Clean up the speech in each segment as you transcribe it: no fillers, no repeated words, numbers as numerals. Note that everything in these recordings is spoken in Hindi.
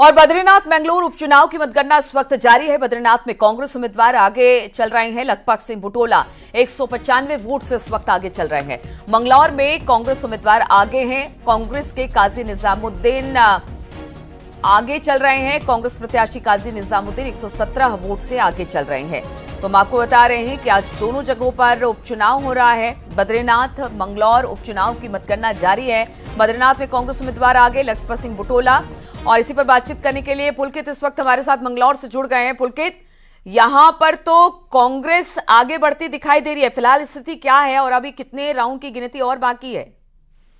और बद्रीनाथ मंगलौर उपचुनाव की मतगणना इस वक्त जारी है। बद्रीनाथ में कांग्रेस उम्मीदवार आगे चल रहे हैं। लखपत सिंह बुटोला 195 वोट से इस वक्त आगे चल रहे हैं। मंगलौर में कांग्रेस उम्मीदवार आगे हैं। कांग्रेस के काजी निजामुद्दीन आगे चल रहे हैं। कांग्रेस प्रत्याशी काजी निजामुद्दीन 117 वोट से आगे चल रहे हैं। तो हम आपको बता रहे हैं कि आज दोनों जगहों पर उपचुनाव हो रहा है। बद्रीनाथ मंगलौर उपचुनाव की मतगणना जारी है। बद्रीनाथ में कांग्रेस उम्मीदवार आगे लखपत सिंह बुटोला। और इसी पर बातचीत करने के लिए पुलकित इस वक्त हमारे साथ मंगलौर से जुड़ गए हैं। पुलकित, यहां पर तो कांग्रेस आगे बढ़ती दिखाई दे रही है, फिलहाल स्थिति क्या है और अभी कितने राउंड की गिनती और बाकी है?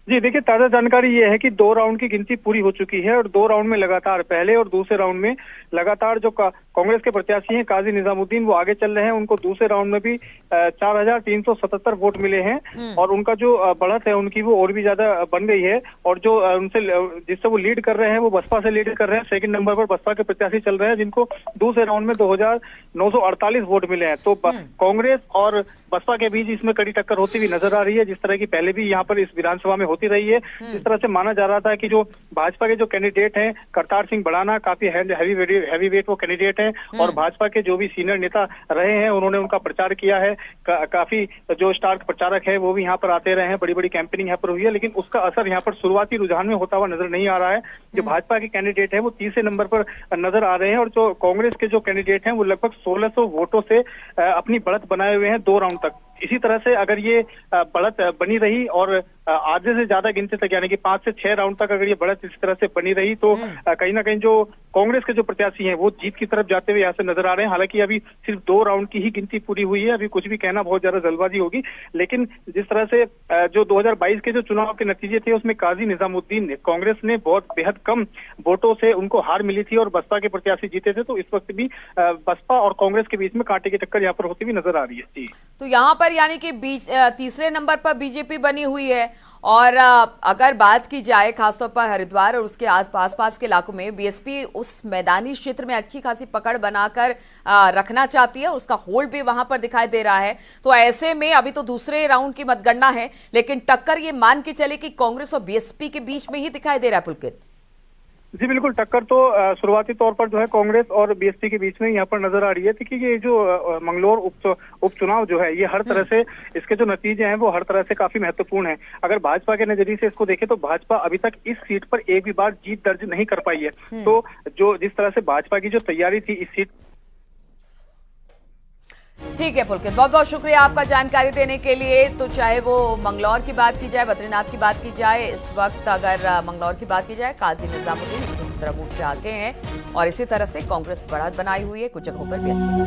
जी देखिए, ताजा जानकारी ये है कि 2 राउंड की गिनती पूरी हो चुकी है और 2 राउंड में लगातार पहले और दूसरे राउंड में लगातार जो कांग्रेस के प्रत्याशी हैं काजी निजामुद्दीन वो आगे चल रहे हैं। उनको दूसरे राउंड में भी 4377 वोट मिले हैं और उनका जो बढ़त है उनकी वो और भी ज्यादा बन गई है। और जो उनसे जिससे वो लीड कर रहे हैं वो बसपा से लीड कर रहे हैं। सेकंड नंबर पर बसपा के प्रत्याशी चल रहे हैं जिनको दूसरे राउंड में 2948 वोट मिले हैं। तो कांग्रेस और बसपा के बीच इसमें कड़ी टक्कर होती हुई नजर आ रही है, जिस तरह की पहले भी यहाँ पर इस विधानसभा में होती रही है। जिस तरह से माना जा रहा था कि जो भाजपा के जो कैंडिडेट हैं करतार सिंह भड़ाना काफी हैवी वेट वो कैंडिडेट हैं और भाजपा के जो भी सीनियर नेता रहे हैं उन्होंने उनका प्रचार किया है। काफी जो स्टार प्रचारक है वो भी यहाँ पर आते रहे हैं, बड़ी बड़ी कैंपेनिंग यहाँ पर हुई है, लेकिन उसका असर यहाँ पर शुरुआती रुझान में होता हुआ नजर नहीं आ रहा है। जो भाजपा के कैंडिडेट है वो तीसरे नंबर पर नजर आ रहे हैं और जो कांग्रेस के जो कैंडिडेट हैं वो लगभग 1600 वोटों से अपनी बढ़त बनाए हुए हैं 2 राउंड तक। इसी तरह से अगर ये बढ़त बनी रही और आधे से ज्यादा गिनती तक यानी कि 5 से 6 राउंड तक अगर ये बढ़त इस तरह से बनी रही तो कहीं ना कहीं जो कांग्रेस के जो प्रत्याशी हैं वो जीत की तरफ जाते हुए यहाँ से नजर आ रहे हैं। हालांकि अभी सिर्फ 2 राउंड की ही गिनती पूरी हुई है, अभी कुछ भी कहना बहुत ज्यादा जल्दबाजी होगी। लेकिन जिस तरह से जो 2022 के जो चुनाव के नतीजे थे उसमें काजी निजामुद्दीन ने कांग्रेस ने बहुत बेहद कम वोटों से उनको हार मिली थी और बसपा के प्रत्याशी जीते थे। तो इस वक्त भी बसपा और कांग्रेस के बीच में कांटे की टक्कर यहाँ पर होती हुई नजर आ रही है। जी, तो यहाँ पर यानी कि तीसरे नंबर पर बीजेपी बनी हुई है। और अगर बात की जाए खासतौर पर हरिद्वार और उसके आसपास के इलाकों में बीएसपी उस मैदानी क्षेत्र में अच्छी खासी पकड़ बनाकर रखना चाहती है और उसका होल्ड भी वहां पर दिखाई दे रहा है। तो ऐसे में अभी तो दूसरे राउंड की मतगणना है, लेकिन टक्कर ये मान के चले कि कांग्रेस और बीएसपी के बीच में ही दिखाई दे रहा है। पुलकित जी बिल्कुल, टक्कर तो शुरुआती तौर पर जो है कांग्रेस और बीएसपी के बीच में यहाँ पर नजर आ रही है। क्योंकि ये जो मंगलौर उपचुनाव जो है ये हर तरह से इसके जो नतीजे हैं वो हर तरह से काफी महत्वपूर्ण है। अगर भाजपा के नजरिए से इसको देखें तो भाजपा अभी तक इस सीट पर एक भी बार जीत दर्ज नहीं कर पाई है। तो जो जिस तरह से भाजपा की जो तैयारी थी इस सीट। ठीक है पुलकित, बहुत बहुत शुक्रिया आपका जानकारी देने के लिए। तो चाहे वो मंगलौर की बात की जाए, बद्रीनाथ की बात की जाए, इस वक्त अगर मंगलौर की बात की जाए काजी निजामुद्दीन 117 वोट से आगे हैं और इसी तरह से कांग्रेस बढ़त बनाई हुई है, कुछ जगहों पर बीएसपी